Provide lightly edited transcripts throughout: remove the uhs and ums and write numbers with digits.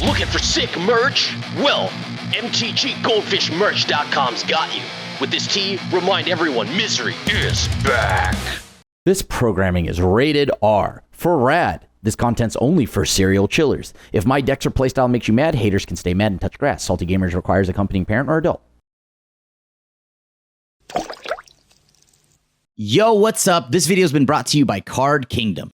Looking for sick merch? Well, MTGGoldfishMerch.com's got you. With this tee, remind everyone misery is back. This programming is rated R for rad. This content's only for serial chillers. If my decks or playstyle makes you mad, haters can stay mad and touch grass. Salty Gamers requires accompanying parent or adult. Yo, what's up? This video's been brought to you by Card Kingdom.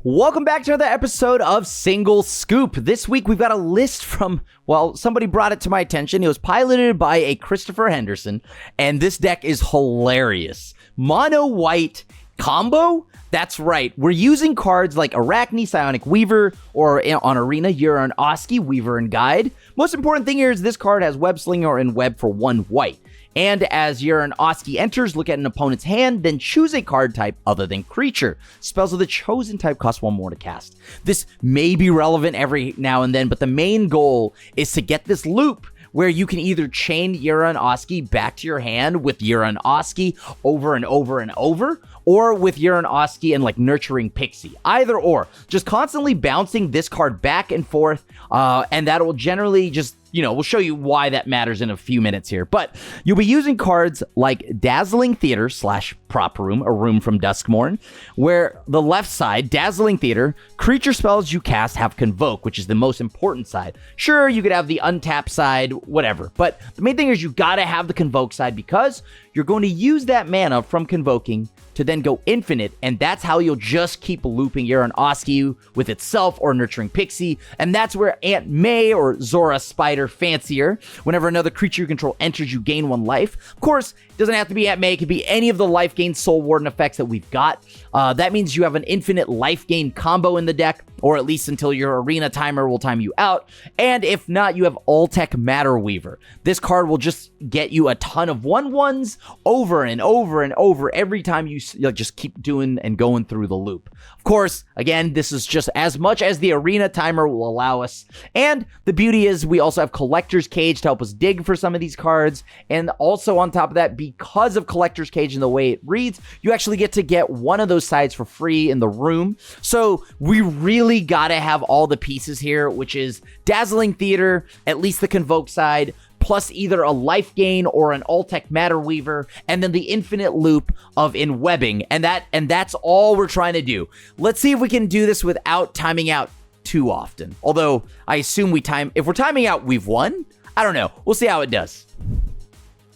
Welcome back to another episode of Single Scoop. This week we've got a list from, well, somebody brought it to my attention. It was piloted by a Christopher Henderson, and this deck is hilarious. Mono white combo? That's right. We're using cards like Arachne, Psionic Weaver, or on Arena, you're an Oski, Weaver, and Guide. Most important thing here is this card has Web Slinger and Web for 1 white. And as you're an Oski enters, look at an opponent's hand, then choose a card type other than creature. Spells of the chosen type cost 1 more to cast. This may be relevant every now and then, but the main goal is to get this loop where you can either chain Yuran Oski back to your hand with Yuran Oski over and over and over, or with Yuran Oski and like Nurturing Pixie. Either or. Just constantly bouncing this card back and forth, and that will generally just, we'll show you why that matters in a few minutes here. But you'll be using cards like Dazzling Theater / Prop Room, a room from Duskmorn, where the left side, Dazzling Theater, creature spells you cast have Convoke, which is the most important side. Sure, you could have the untapped side, whatever. But the main thing is you gotta have the Convoke side because you're going to use that mana from Convoking to then go infinite, and that's how you'll just keep looping Yuran Oski with itself or Nurturing Pixie, and that's where Aunt May or Zora Spider Fancier, whenever another creature you control enters, you gain 1 life. Of course, it doesn't have to be Aunt May, it could be any of the life gain Soul Warden effects that we've got. That means you have an infinite life gain combo in the deck, or at least until your arena timer will time you out. And if not, you have All-Tech Matter Weaver. This card will just get you a ton of 1/1s over and over and over every time you just keep doing and going through the loop. Of course, again, this is just as much as the arena timer will allow us. And the beauty is we also have Collector's Cage to help us dig for some of these cards. And also on top of that, because of Collector's Cage and the way it reads, you actually get to get one of those sides for free in the room. So we really gotta have all the pieces here, which is Dazzling Theater, at least the Convoke side, plus either a life gain or an All-Tech Matter Weaver, and then the infinite loop of Enwebbing, and that's all we're trying to do. Let's see if we can do this without timing out too often. Although, I assume if we're timing out, we've won? I don't know. We'll see how it does.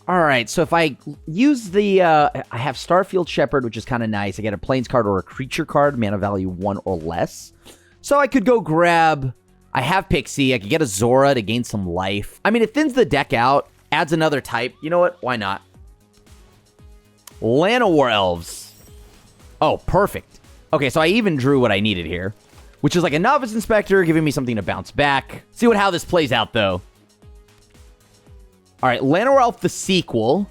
Alright, so if I use I have Starfield Shepherd, which is kind of nice. I get a Plains card or a creature card, mana value 1 or less. So I could go grab... I have Pixie. I could get a Zora to gain some life. I mean, it thins the deck out, adds another type. You know what? Why not? Llanowar Elves. Oh, perfect. Okay, so I even drew what I needed here, which is like a Novice Inspector, giving me something to bounce back. See how this plays out, though. All right, Llanowar Elf, the sequel.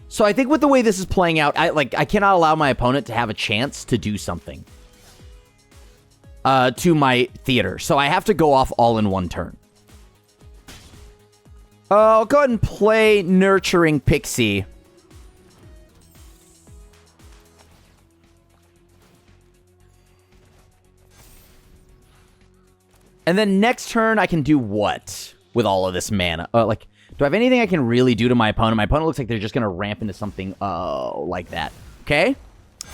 So I think with the way this is playing out, I cannot allow my opponent to have a chance to do something to my theater. So I have to go off all in one turn. I'll go ahead and play Nurturing Pixie. And then next turn, I can do what with all of this mana? Do I have anything I can really do to my opponent? My opponent looks like they're just going to ramp into something like that. Okay?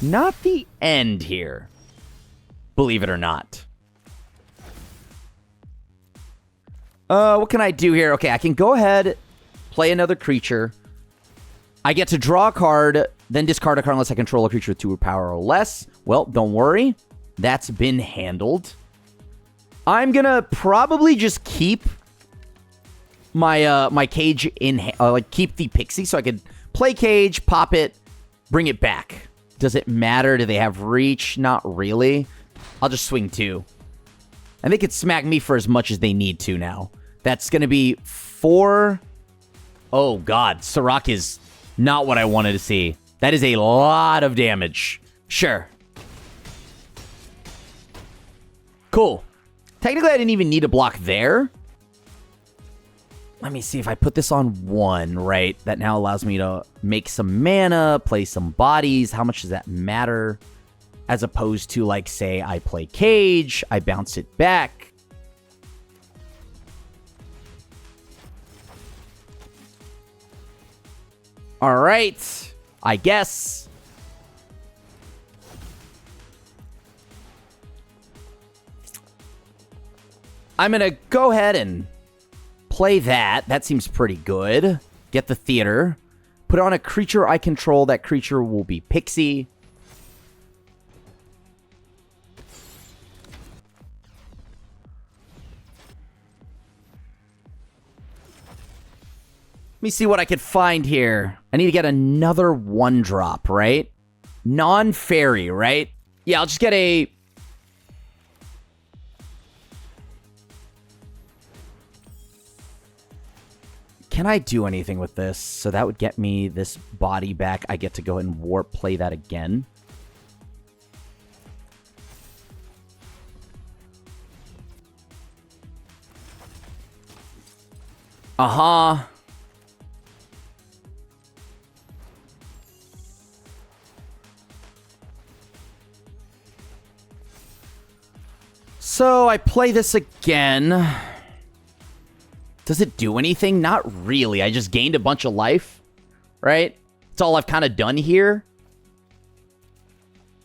Not the end here. Believe it or not. What can I do here? Okay, I can go ahead, play another creature. I get to draw a card, then discard a card unless I control a creature with 2 power or less. Well, don't worry. That's been handled. I'm gonna probably just keep my my cage in, keep the Pixie so I could play cage, pop it, bring it back. Does it matter? Do they have reach? Not really. I'll just swing 2. And they could smack me for as much as they need to now. That's going to be 4. Oh, God. Serac is not what I wanted to see. That is a lot of damage. Sure. Cool. Technically, I didn't even need a block there. Let me see if I put this on 1, right? That now allows me to make some mana, play some bodies. How much does that matter? As opposed to, like, say, I play Cage, I bounce it back. All right. I guess. I'm going to go ahead and play that. That seems pretty good. Get the theater. Put on a creature I control. That creature will be Pixie. Let me see what I could find here. I need to get another 1-drop, right? Non-fairy, right? Yeah, I'll just get a... Can I do anything with this? So that would get me this body back. I get to go ahead and warp play that again. Uh-huh. So I play this again. Does it do anything? Not really. I just gained a bunch of life, right? That's all I've kind of done here.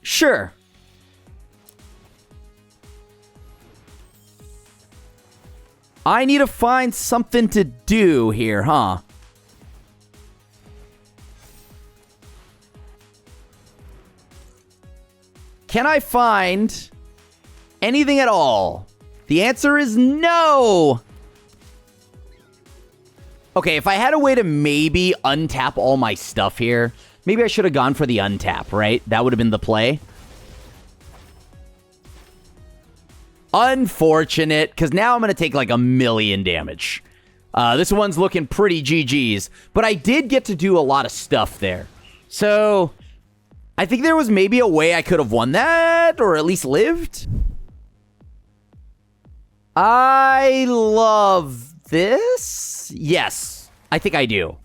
Sure. I need to find something to do here, huh? Can I find anything at all? The answer is no. Okay, if I had a way to maybe untap all my stuff here, maybe I should have gone for the untap, right? That would have been the play. Unfortunate, because now I'm going to take like 1,000,000 damage. This one's looking pretty GG's, but I did get to do a lot of stuff there. So I think there was maybe a way I could have won that, or at least lived. I love this. Yes, I think I do.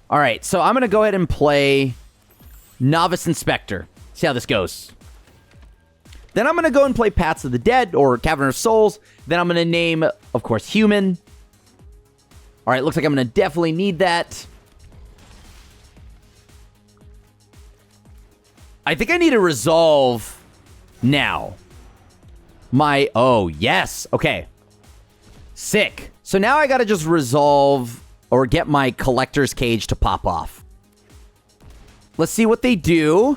All right, so I'm going to go ahead and play Novice Inspector. See how this goes. Then I'm going to go and play Paths of the Dead or Cavern of Souls. Then I'm going to name, of course, Human. All right, looks like I'm going to definitely need that. I think I need to resolve now. Oh, yes. Okay. Sick. So now I got to just resolve or get my Collector's Cage to pop off. Let's see what they do.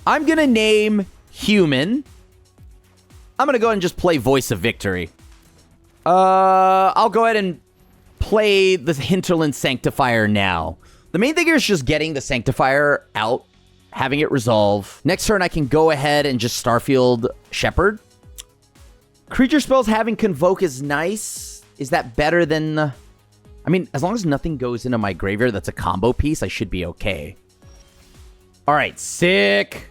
I'm going to name Human. I'm going to go ahead and just play Voice of Victory. I'll go ahead and play the Hinterland Sanctifier now. The main thing here is just getting the Sanctifier out, having it resolve. Next turn, I can go ahead and just Starfield Shepherd. Creature spells having Convoke is nice. Is that better than... I mean, as long as nothing goes into my graveyard that's a combo piece, I should be okay. All right, sick.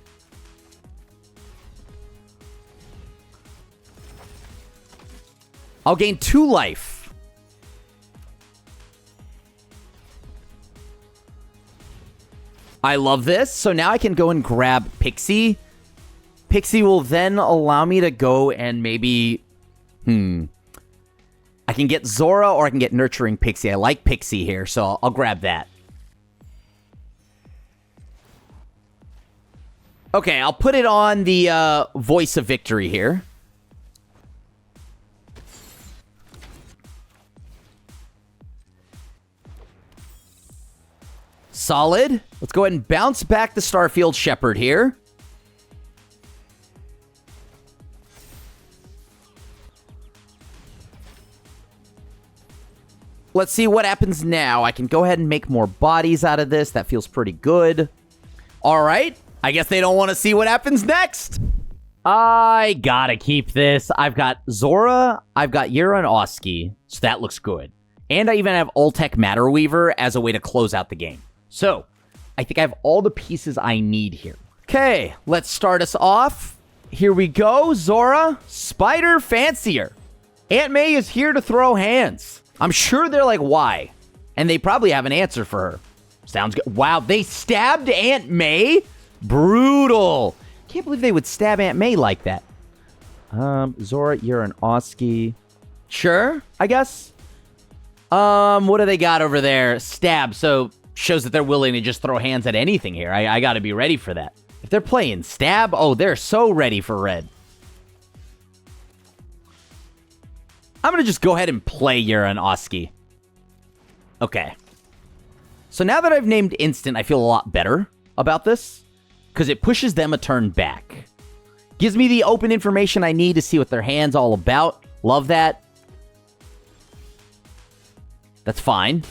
I'll gain 2 life. I love this. So now I can go and grab Pixie. Pixie will then allow me to go and maybe... I can get Zora or I can get Nurturing Pixie. I like Pixie here, so I'll grab that. Okay, I'll put it on the Voice of Victory here. Solid. Let's go ahead and bounce back the Starfield Shepherd here. Let's see what happens now. I can go ahead and make more bodies out of this. That feels pretty good. All right. I guess they don't want to see what happens next. I gotta keep this. I've got Zora. I've got Yura and Oski. So that looks good. And I even have Ultec Matter Weaver as a way to close out the game. So I think I have all the pieces I need here. Okay, let's start us off. Here we go. Zora, Spider Fancier. Aunt May is here to throw hands. I'm sure they're like, why? And they probably have an answer for her. Sounds good. Wow, they stabbed Aunt May? Brutal. Can't believe they would stab Aunt May like that. Zora, you're an Oski. Sure, I guess. What do they got over there? Stab. So shows that they're willing to just throw hands at anything here. I got to be ready for that. If they're playing stab, oh, they're so ready for red. I'm going to just go ahead and play Yura and Oski. Okay. So now that I've named instant, I feel a lot better about this because it pushes them a turn back. Gives me the open information I need to see what their hand's all about. Love that. That's fine.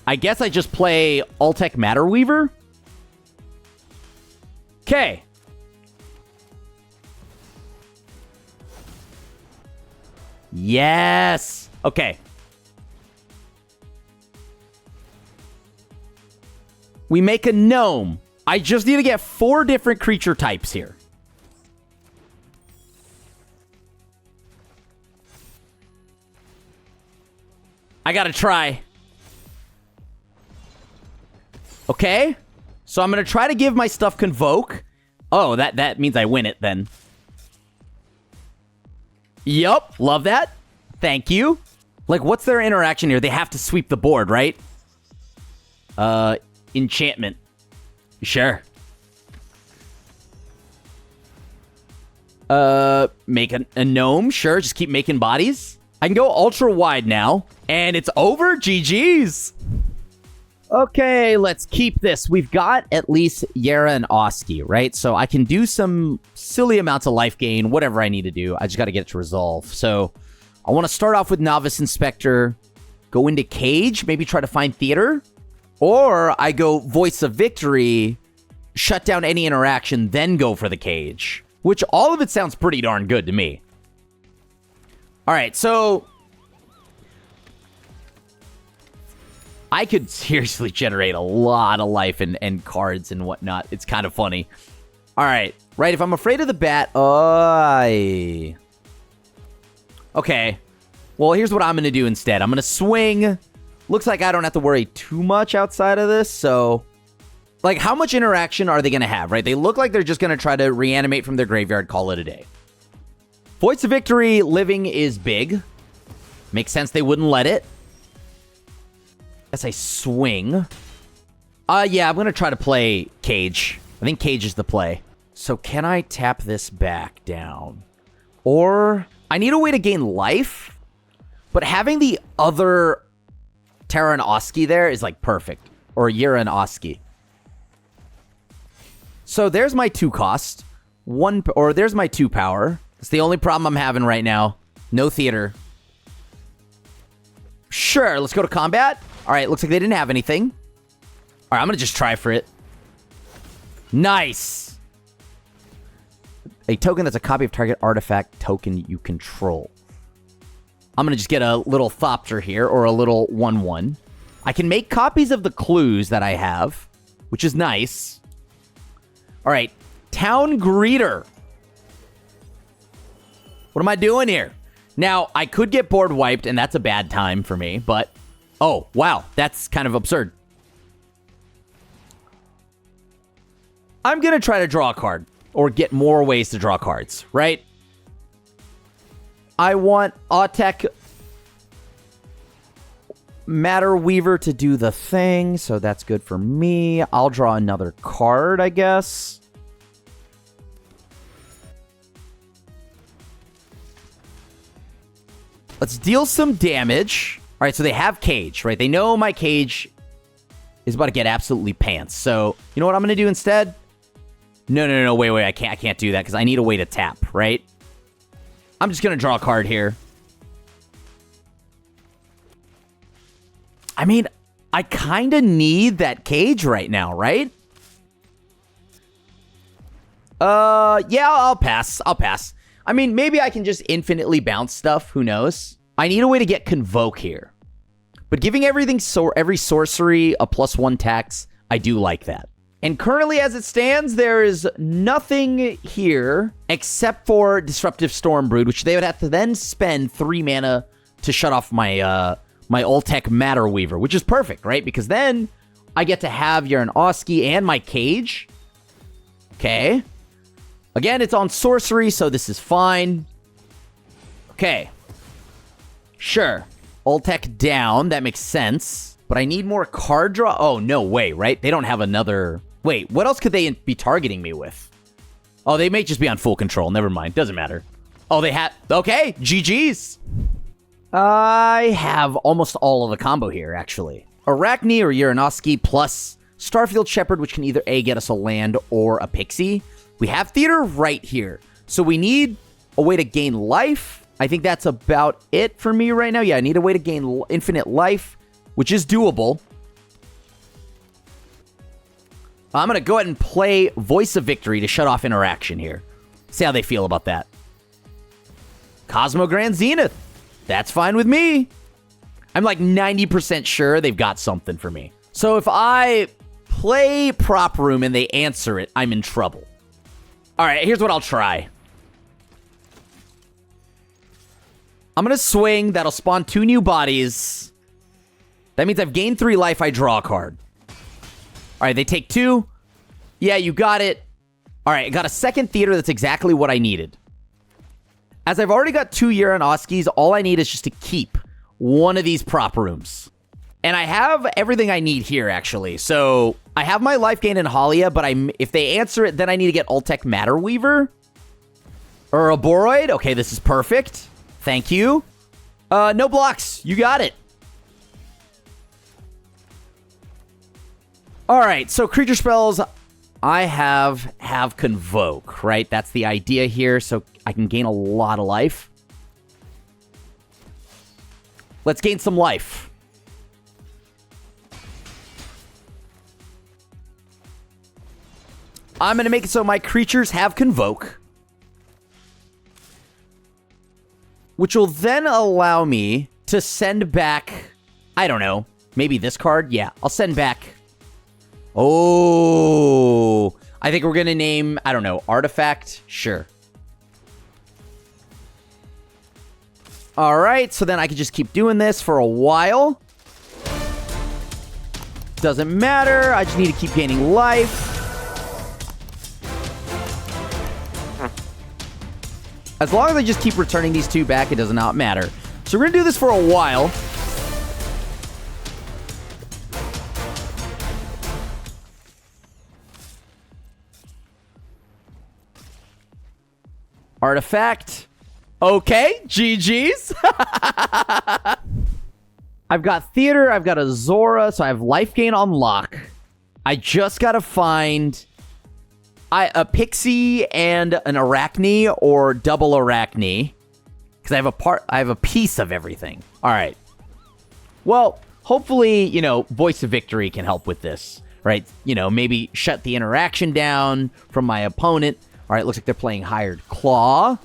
I guess I just play Alltech Matter Weaver. Okay. Yes. Okay. We make a gnome. I just need to get 4 different creature types here. I gotta try. Okay. So I'm gonna try to give my stuff Convoke. Oh, that means I win it then. Yup, love that. Thank you. Like, what's their interaction here? They have to sweep the board, right? Enchantment. Sure. Make a gnome. Sure, just keep making bodies. I can go ultra wide now. And it's over. GG's. Okay, let's keep this. We've got at least Yara and Oski, right? So I can do some silly amounts of life gain, whatever I need to do. I just got to get it to resolve. So I want to start off with Novice Inspector, go into Cage, maybe try to find Theater. Or I go Voice of Victory, shut down any interaction, then go for the Cage. Which all of it sounds pretty darn good to me. All right, so I could seriously generate a lot of life and cards and whatnot. It's kind of funny. All right. Right, if I'm afraid of the bat... Okay. Well, here's what I'm going to do instead. I'm going to swing. Looks like I don't have to worry too much outside of this, so... Like, how much interaction are they going to have, right? They look like they're just going to try to reanimate from their graveyard, call it a day. Voice of Victory living is big. Makes sense they wouldn't let it. Guess I swing. Yeah, I'm going to try to play Cage. I think Cage is the play. So can I tap this back down? Or I need a way to gain life, but having the other Terra and Oski there is like perfect. Or Yura and Oski. So there's my 2 cost. There's my 2 power. It's the only problem I'm having right now. No Theater. Sure, let's go to combat. All right, looks like they didn't have anything. All right, I'm going to just try for it. Nice. A token that's a copy of target artifact token you control. I'm going to just get a little Thopter here, or a little 1/1. I can make copies of the clues that I have, which is nice. All right, Town Greeter. What am I doing here? Now, I could get board wiped, and that's a bad time for me, but... Oh, wow, that's kind of absurd. I'm going to try to draw a card, or get more ways to draw cards, right? I want Autek Matter Weaver to do the thing, so that's good for me. I'll draw another card, I guess. Let's deal some damage. All right, so they have Cage, right? They know my Cage is about to get absolutely pants. So, you know what I'm going to do instead? No, wait, I can't do that because I need a way to tap, right? I'm just going to draw a card here. I mean, I kind of need that Cage right now, right? Yeah, I'll pass. I mean, maybe I can just infinitely bounce stuff. Who knows? I need a way to get Convoke here. But giving every sorcery a +1 tax, I do like that. And currently, as it stands, there is nothing here except for Disruptive Stormbrood, which they would have to then spend 3 mana to shut off my my Alltech Matter Weaver, which is perfect, right? Because then I get to have Yara Oski and my Cage. Okay. Again, it's on sorcery, so this is fine. Okay. Sure. Ultec down. That makes sense. But I need more card draw. Oh, no way, right? They don't have another... Wait, what else could they be targeting me with? Oh, they may just be on full control. Never mind. Doesn't matter. Oh, they have... Okay, GG's. I have almost all of the combo here, actually. Arachne or Uranowski plus Starfield Shepherd, which can either A, get us a land or a pixie. We have Theater right here. So we need a way to gain life. I think that's about it for me right now. Yeah, I need a way to gain infinite life, which is doable. I'm going to go ahead and play Voice of Victory to shut off interaction here. See how they feel about that. Cosmo Grand Zenith. That's fine with me. I'm like 90% sure they've got something for me. So if I play Prop Room and they answer it, I'm in trouble. All right, here's what I'll try. I'm going to swing. That'll spawn 2 new bodies. That means I've gained 3 life. I draw a card. All right, they take 2. Yeah, you got it. All right, I got a second theater. That's exactly what I needed. As I've already got 2 Uranowskis, all I need is just to keep one of these prop rooms. And I have everything I need here, actually. So I have my life gain in Halia, but if they answer it, then I need to get Ultec Matter Weaver. Or a Boroid. Okay, this is perfect. Thank you. No blocks. You got it. All right, so creature spells, I have Convoke, right? That's the idea here, so I can gain a lot of life. Let's gain some life. I'm going to make it so my creatures have Convoke, which will then allow me to send back, I don't know, maybe this card? Yeah, I'll send back... Oh, I think we're going to name, I don't know, Artifact? Sure. All right, so then I can just keep doing this for a while. Doesn't matter. I just need to keep gaining life. As long as I just keep returning these 2 back, it does not matter. So we're going to do this for a while. Artifact. Okay, GG's. I've got Theater, I've got a Zora, so I have life gain on lock. I just gotta find a Pixie and an Arachne or double Arachne. Because I have a piece of everything. Alright. Well, hopefully, you know, Voice of Victory can help with this. Right? You know, maybe shut the interaction down from my opponent. All right, looks like they're playing Hired Claw.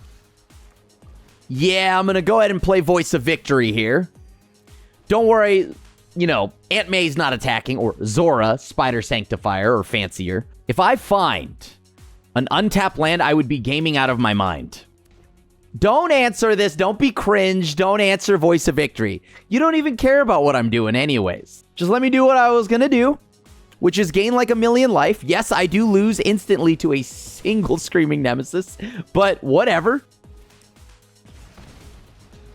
Yeah, I'm going to go ahead and play Voice of Victory here. Don't worry, you know, Aunt May's not attacking, or Zora, Spider Sanctifier, or fancier. If I find an untapped land, I would be gaming out of my mind. Don't answer this. Don't be cringe. Don't answer Voice of Victory. You don't even care about what I'm doing anyways. Just let me do what I was going to do, which is gain like 1,000,000 life. Yes, I do lose instantly to a single Screaming Nemesis, but whatever.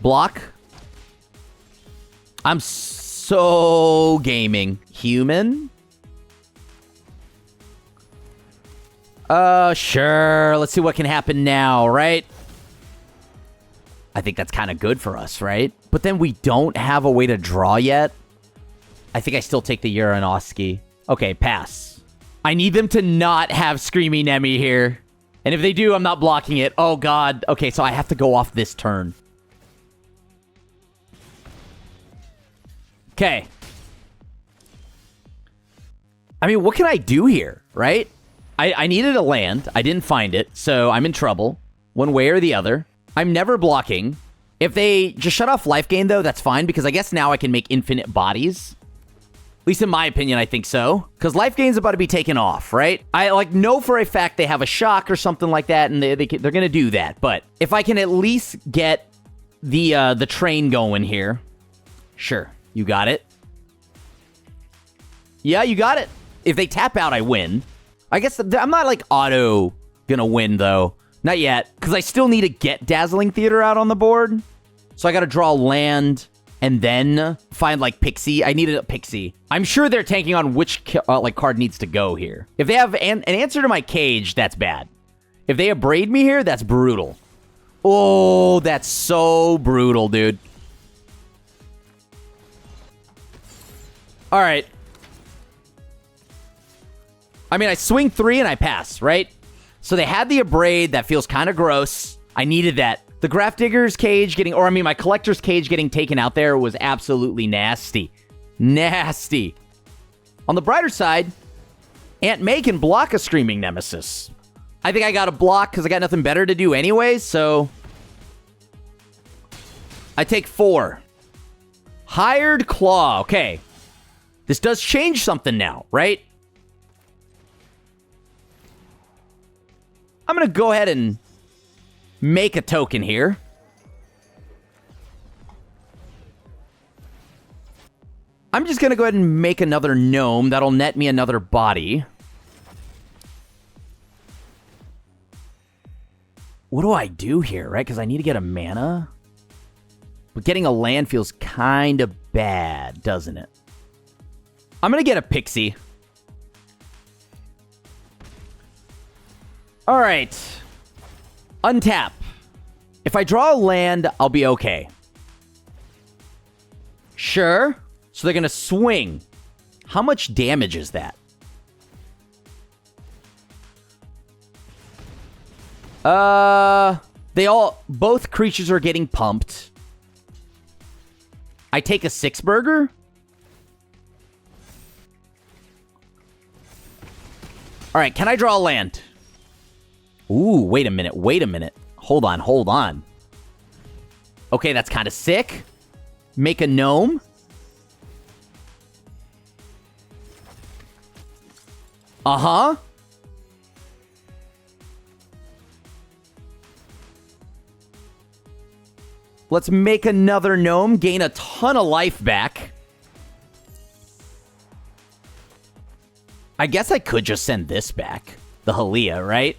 Block. I'm so gaming. Human. Sure. Let's see what can happen now, right? I think that's kind of good for us, right? But then we don't have a way to draw yet. I think I still take the Uranowski. Okay, pass. I need them to not have Screaming Nemi here. And if they do, I'm not blocking it. Oh, God. Okay, so I have to go off this turn. Okay. I mean, what can I do here, right? I needed a land. I didn't find it, so I'm in trouble. One way or the other. I'm never blocking. If they just shut off life gain, though, that's fine, because I guess now I can make infinite bodies. At least in my opinion, I think so. Because life gain's about to be taken off, right? I know for a fact they have a shock or something like that, and they're going to do that. But if I can at least get the train going here. Sure, you got it. Yeah, you got it. If they tap out, I win. I guess I'm not auto gonna win though. Not yet, because I still need to get Dazzling Theater out on the board. So I got to draw land and then find, like, Pixie. I needed a Pixie. I'm sure they're tanking on which, like, card needs to go here. If they have an answer to my cage, that's bad. If they abrade me here, that's brutal. Oh, that's so brutal, dude. All right. I mean, I swing 3 and I pass, right? So they had the abrade. That feels kind of gross. I needed that. The Grafdigger's cage getting, or I mean, my Collector's cage getting taken out there was absolutely nasty. Nasty. On the brighter side, Aunt May can block a Screaming Nemesis. I think I got to block because I got nothing better to do anyway, so I take 4. Hired Claw. Okay. This does change something now, right? I'm going to go ahead and make a token here. I'm just going to go ahead and make another gnome. That'll net me another body. What do I do here, right? Because I need to get a mana. But getting a land feels kind of bad, doesn't it? I'm going to get a Pixie. All right. Untap. If I draw a land, I'll be okay. Sure. So they're going to swing. How much damage is that? Both creatures are getting pumped. I take a 6-burger. All right, can I draw a land? Ooh, wait a minute. Hold on. Okay, that's kind of sick. Make a gnome. Uh-huh. Let's make another gnome, gain a ton of life back. I guess I could just send this back. The Halia, right?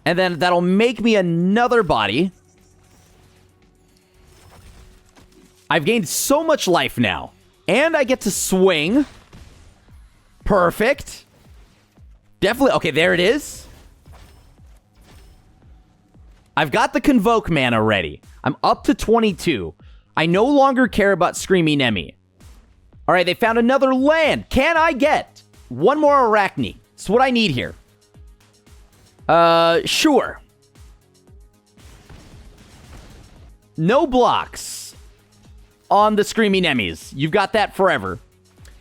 And then that'll make me another body. I've gained so much life now. And I get to swing. Perfect. Definitely. Okay, there it is. I've got the Convoke mana ready. I'm up to 22. I no longer care about Screaming Emmy. All right, they found another land. Can I get one more Arachne? It's what I need here. Sure. No blocks on the Screaming Emmys. You've got that forever.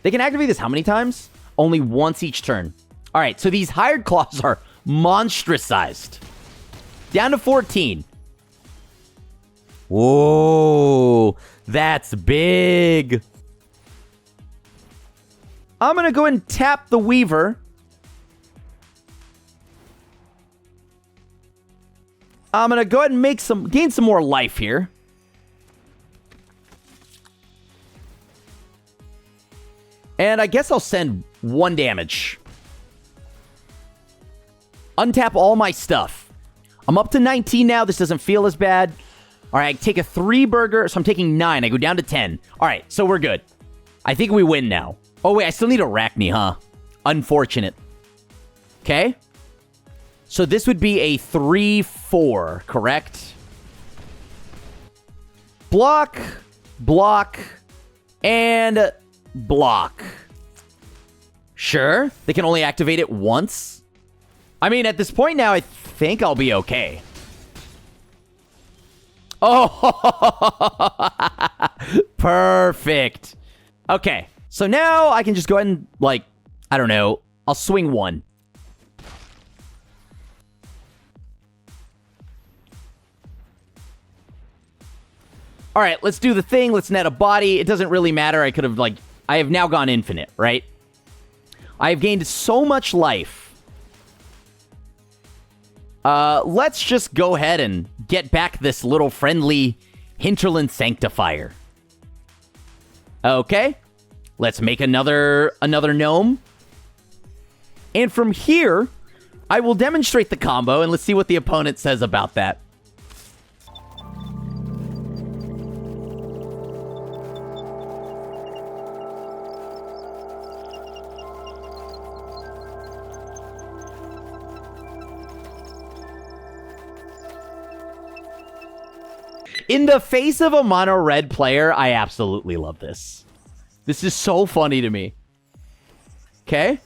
They can activate this how many times? Only once each turn. All right, so these Hired Claws are monstrous sized. Down to 14. Whoa, that's big. I'm going to go and tap the Weaver. I'm going to go ahead and gain some more life here. And I guess I'll send 1 damage. Untap all my stuff. I'm up to 19 now. This doesn't feel as bad. All right, I take a 3-burger, so I'm taking 9. I go down to 10. All right, so we're good. I think we win now. Oh, wait, I still need Arachne, huh? Unfortunate. Okay. So this would be a 3-4, correct? Block, block, and block. Sure. They can only activate it once. I mean, at this point now, I think I'll be okay. Oh, perfect. Okay. So now I can just go ahead and, like, I don't know. I'll swing 1. All right, let's do the thing. Let's net a body. It doesn't really matter. I could have, like, I have now gone infinite, right? I have gained so much life. Let's just go ahead and get back this little friendly Hinterland Sanctifier. Okay. Let's make another gnome. And from here, I will demonstrate the combo, and let's see what the opponent says about that. In the face of a mono red player, I absolutely love this. This is so funny to me. Okay?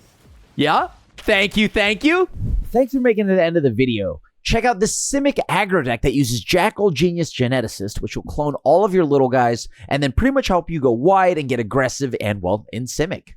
Yeah? Thank you, thank you. Thanks for making it to the end of the video. Check out the Simic aggro deck that uses Jackal Genius Geneticist, which will clone all of your little guys and then pretty much help you go wide and get aggressive and, well, in Simic.